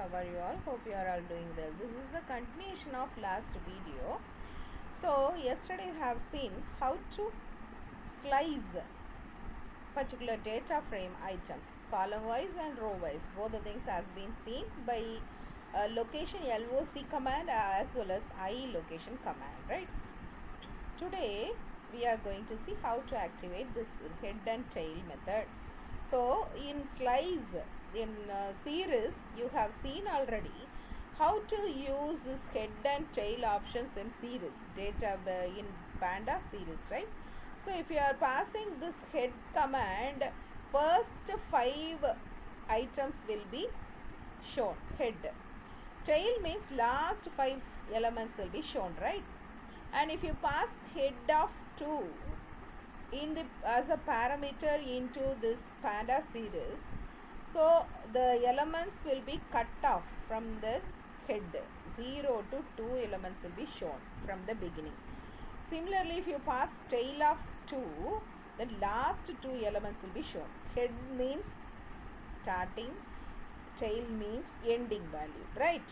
how are you all? Hope you are all doing well. This is the continuation of last video. So yesterday you have seen how to slice particular data frame items column wise and row wise. Both the things has been seen by location LOC command as well as IE location command, right? Today we are going to see how to activate this head and tail method. So in slice, in series, you have seen already how to use this head and tail options in series data in Panda series, right? So if you are passing this head command, first 5 items will be shown, head. Tail means last 5 elements will be shown, right? And if you pass head of 2 in the as a parameter into this Panda series, so the elements will be cut off from the head. 0 to 2 elements will be shown from the beginning. Similarly, if you pass tail of 2, the last 2 elements will be shown. Head means starting, tail means ending value, right?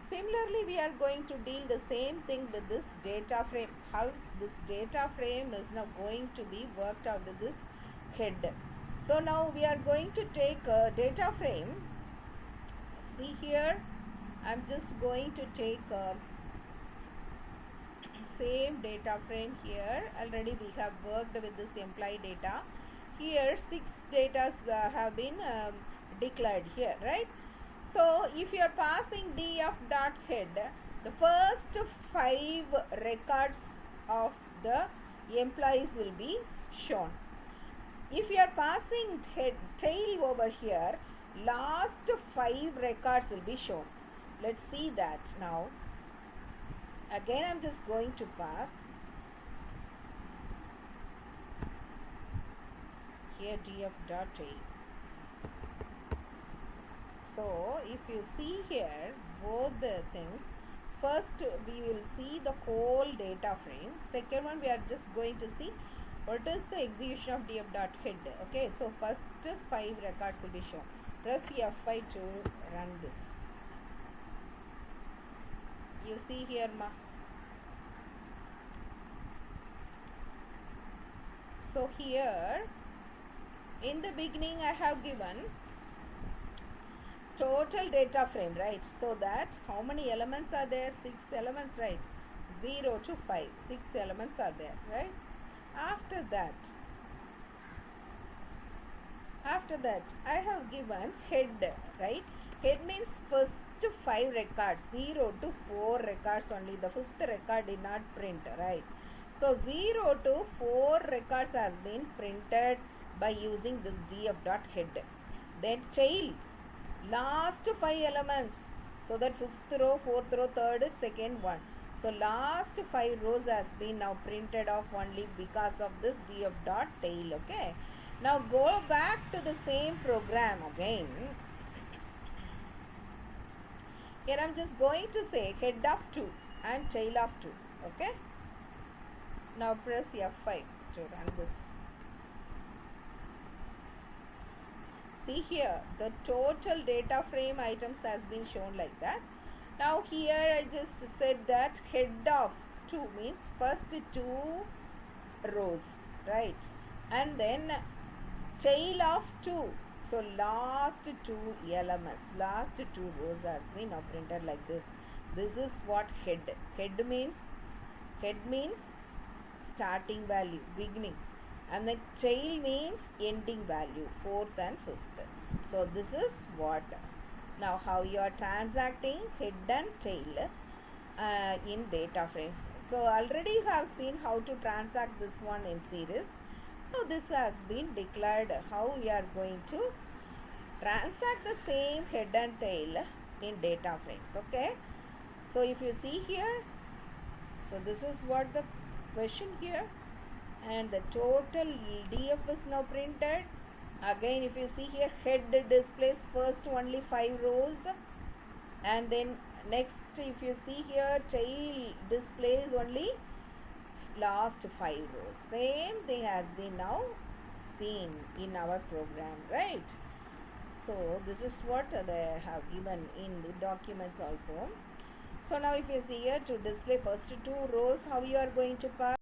Similarly, we are going to deal the same thing with this data frame. How this data frame is now going to be worked out with this head. So now we are going to take a data frame. See here, I'm just going to take same data frame here. Already we have worked with this employee data. Here 6 data have been declared here, right? So if you are passing df dot head, the first 5 records of the employees will be shown. If you are passing tail over here, last 5 records will be shown. Let's see that now. Again, I'm just going to pass here df dot tail. So if you see here both the things, first we will see the whole data frame. Second one, we are just going to see what is the execution of df dot head. Okay, so first 5 records will be shown. Press F5 to run this. You see here, so here in the beginning I have given total data frame, right? So that how many elements are there? 6 elements, right? 0 to 5, 6 elements are there, right? After that I have given head, right? Head means first 5 records, 0 to 4 records only. The 5th record did not print, right? So 0 to 4 records has been printed by using this df dot head. Then tail, last 5 elements, so that 5th row, 4th row, 3rd, 2nd one. So last 5 rows has been now printed off only because of this df dot tail. Okay, now go back to the same program again. Here I'm just going to say head of 2 and tail of 2. Okay, now press F5 to run this. See here, the total data frame items has been shown like that. Now here I just said that head of 2 means first 2 rows, right? And then tail of 2. So last 2 elements, last 2 rows has been now printed like this. This is what head. Head means starting value, beginning. And the tail means ending value, 4th and 5th. So this is what. Now how you are transacting head and tail in data frames. So already you have seen how to transact this one in series. Now this has been declared how we are going to transact the same head and tail in data frames. Okay, so if you see here, so this is what the question here, and the total df is now printed. Again, if you see here, head displays first only 5 rows, and then next if you see here, tail displays only last 5 rows. Same thing has been now seen in our program, right? So this is what they have given in the documents also. So now if you see here, to display first two rows, how you are going to pass?